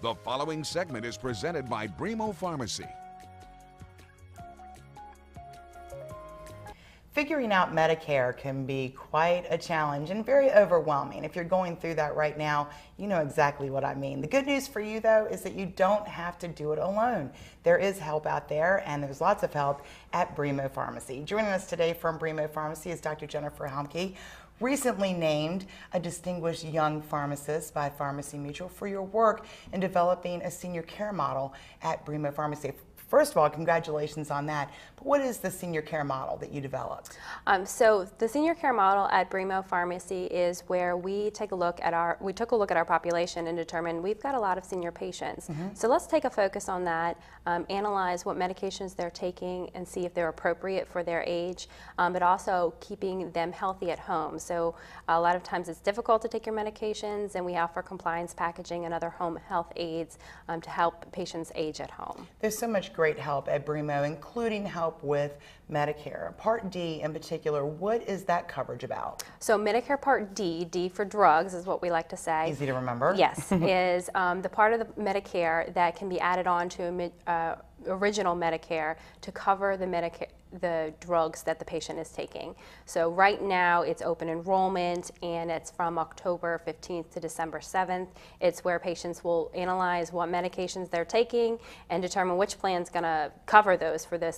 The following segment is presented by Bremo Pharmacy. Figuring out Medicare can be quite a challenge and very overwhelming. If you're going through that right now, you know exactly what I mean. The good news for you, though, is that you don't have to do it alone. There is help out there, and there's lots of help at Bremo Pharmacy. Joining us today from Bremo Pharmacy is Dr. Jennifer Helmke, recently named a distinguished young pharmacist by Pharmacy Mutual for your work in developing a senior care model at Bremo Pharmacy. First of all, congratulations on that. But what is the senior care model that you developed? So the senior care model at Bremo Pharmacy is where we took a look at our population and determined we've got a lot of senior patients. So let's take a focus on that, analyze what medications they're taking and see if they're appropriate for their age, but also keeping them healthy at home. So a lot of times it's difficult to take your medications, and we offer compliance packaging and other home health aids to help patients age at home. There's so much great help at Bremo, including help with Medicare. Part D in particular, what is that coverage about? So Medicare Part D, D for drugs is what we like to say. Easy to remember. Yes, is the part of the Medicare that can be added on to original Medicare to cover the drugs that the patient is taking. So right now it's open enrollment, and it's from October 15th to December 7th. It's where patients will analyze what medications they're taking and determine which plan is going to cover those for the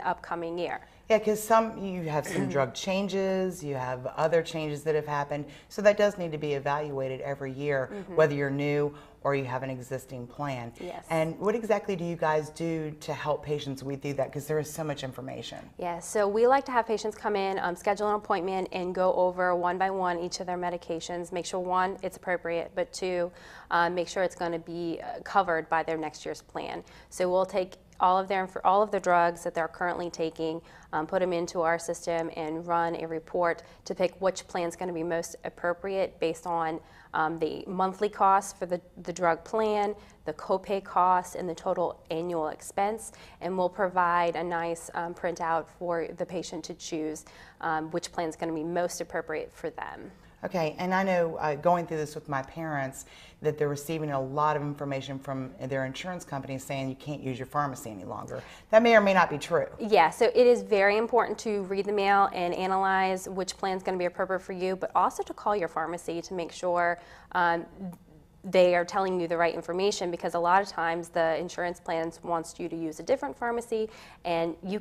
upcoming year. Yeah, because you have some drug changes, you have other changes that have happened, so that does need to be evaluated every year, whether you're new or you have an existing plan. Yes. And what exactly do you guys do to help patients weed through that? Because there is so much information. Yeah, so we like to have patients come in, schedule an appointment, and go over one by one each of their medications. Make sure, one, it's appropriate, but two, make sure it's going to be covered by their next year's plan. So we'll take all of the drugs that they're currently taking, put them into our system, and run a report to pick which plan is going to be most appropriate based on the monthly cost for the drug plan, the copay cost, and the total annual expense. And we'll provide a nice printout for the patient to choose which plan is going to be most appropriate for them. Okay, and I know going through this with my parents that they're receiving a lot of information from their insurance companies saying you can't use your pharmacy any longer. That may or may not be true. Yeah, so it is very important to read the mail and analyze which plan is going to be appropriate for you, but also to call your pharmacy to make sure they are telling you the right information, because a lot of times the insurance plans wants you to use a different pharmacy, and you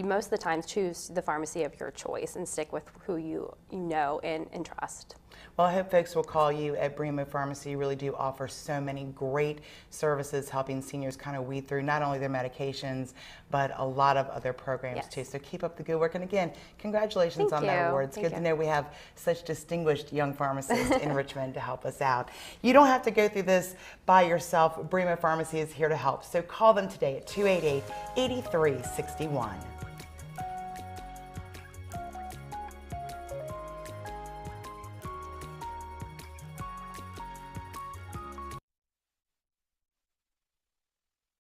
most of the time choose the pharmacy of your choice and stick with who you know and trust. Well, I hope folks will call you at Bremo Pharmacy. You really do offer so many great services helping seniors kind of weed through not only their medications, but a lot of other programs too. So keep up the good work. And again, congratulations on that award. It's good to know we have such distinguished young pharmacists in Richmond to help us out. You don't have to go through this by yourself. Bremo Pharmacy is here to help. So call them today at 288-8361.